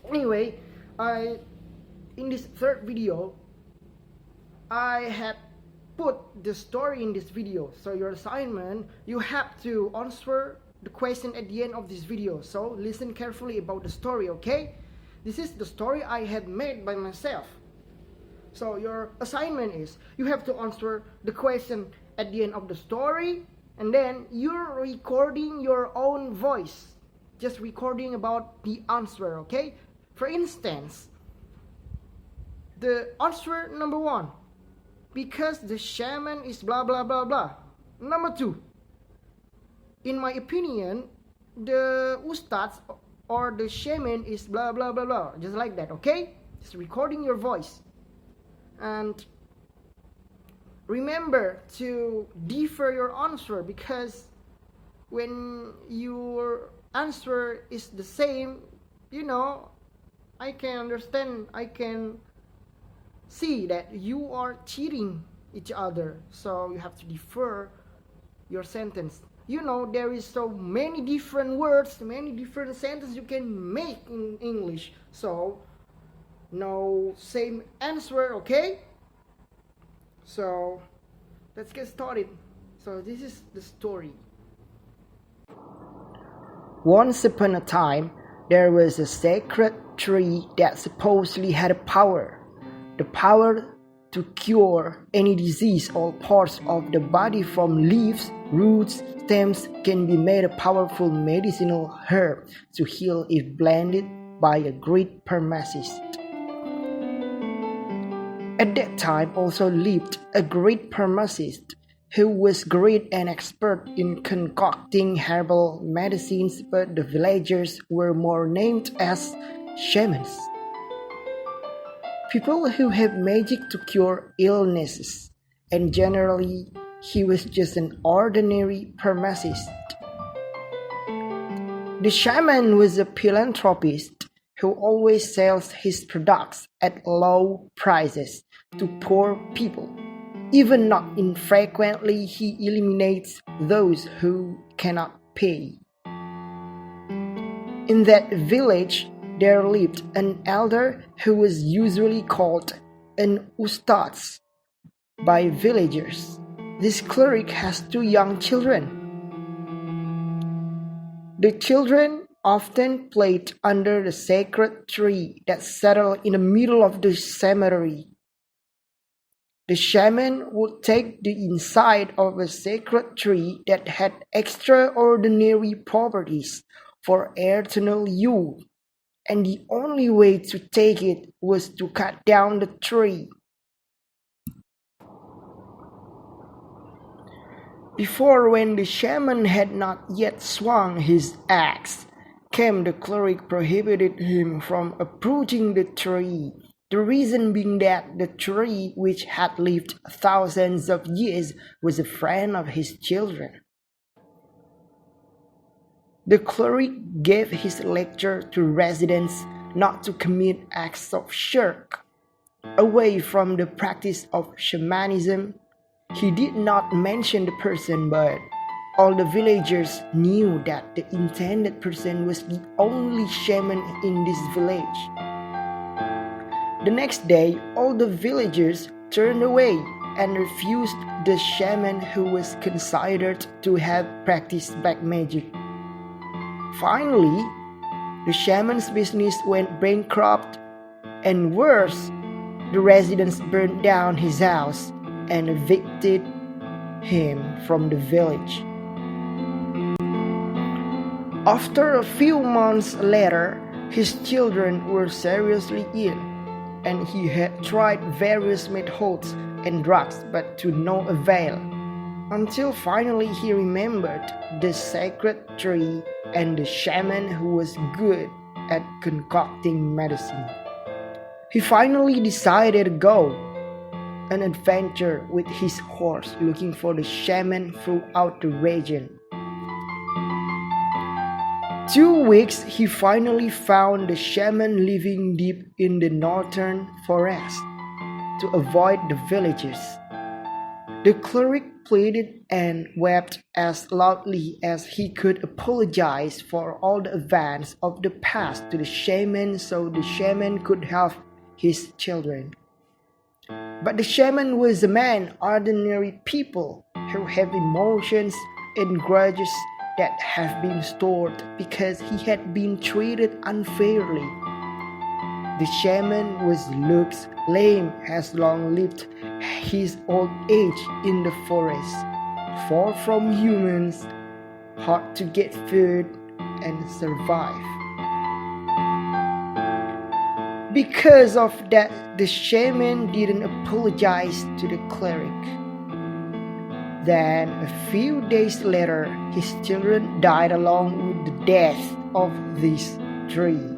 Anyway, in this third video, I had put the story in this video. So your assignment, you have to answer the question at the end of this video. So listen carefully about the story, okay? This is the story I had made by myself. So your assignment is you have to answer the question at the end of the story, and then you're recording your own voice, just recording about the answer, okay? For instance, the answer number 1, because the shaman is blah blah blah blah. Number 2, in my opinion, the ustads or the shaman is blah blah blah blah. Just like that, okay? Just recording your voice. And remember to defer your answer, because when your answer is the same, I can understand, I can see that you are cheating each other. So you have to defer your sentence. There is so many different words, many different sentences you can make in English. So no same answer, okay? So let's get started. So this is the story. Once upon a time, there was a sacred tree that supposedly had a power. The power to cure any disease. All parts of the body, from leaves, roots, stems, can be made a powerful medicinal herb to heal if blended by a great pharmacist. At that time also lived a great pharmacist who was great and expert in concocting herbal medicines, but the villagers were more named as shamans. People who have magic to cure illnesses, and generally he was just an ordinary pharmacist. The shaman was a philanthropist who always sells his products at low prices to poor people. Even not infrequently, he eliminates those who cannot pay. In that village, there lived an elder who was usually called an ustad by villagers. This cleric has 2 young children. The children often played under the sacred tree that settled in the middle of the cemetery. The shaman would take the inside of a sacred tree that had extraordinary properties for eternal use, and the only way to take it was to cut down the tree. Before, when the shaman had not yet swung his axe, came the cleric prohibited him from approaching the tree. The reason being that the tree, which had lived thousands of years, was a friend of his children. The cleric gave his lecture to residents not to commit acts of shirk away from the practice of shamanism. He did not mention the person, but all the villagers knew that the intended person was the only shaman in this village. The next day, all the villagers turned away and refused the shaman who was considered to have practiced black magic. Finally, the shaman's business went bankrupt, and worse, the residents burned down his house and evicted him from the village. After a few months later, his children were seriously ill, and he had tried various methods and drugs, but to no avail, until finally he remembered the sacred tree and the shaman who was good at concocting medicine. He finally decided to go an adventure with his horse, looking for the shaman throughout the region. 2 weeks, he finally found the shaman living deep in the northern forest to avoid the villagers. The cleric pleaded and wept as loudly as he could, apologize for all the events of the past to the shaman so the shaman could have his children. But the shaman was a man, ordinary people who have emotions and grudges that have been stored because he had been treated unfairly. The shaman looks lame, has long lived his old age in the forest, far from humans, hard to get food and survive. Because of that, the shaman didn't apologize to the cleric. Then, a few days later, his children died along with the death of this tree.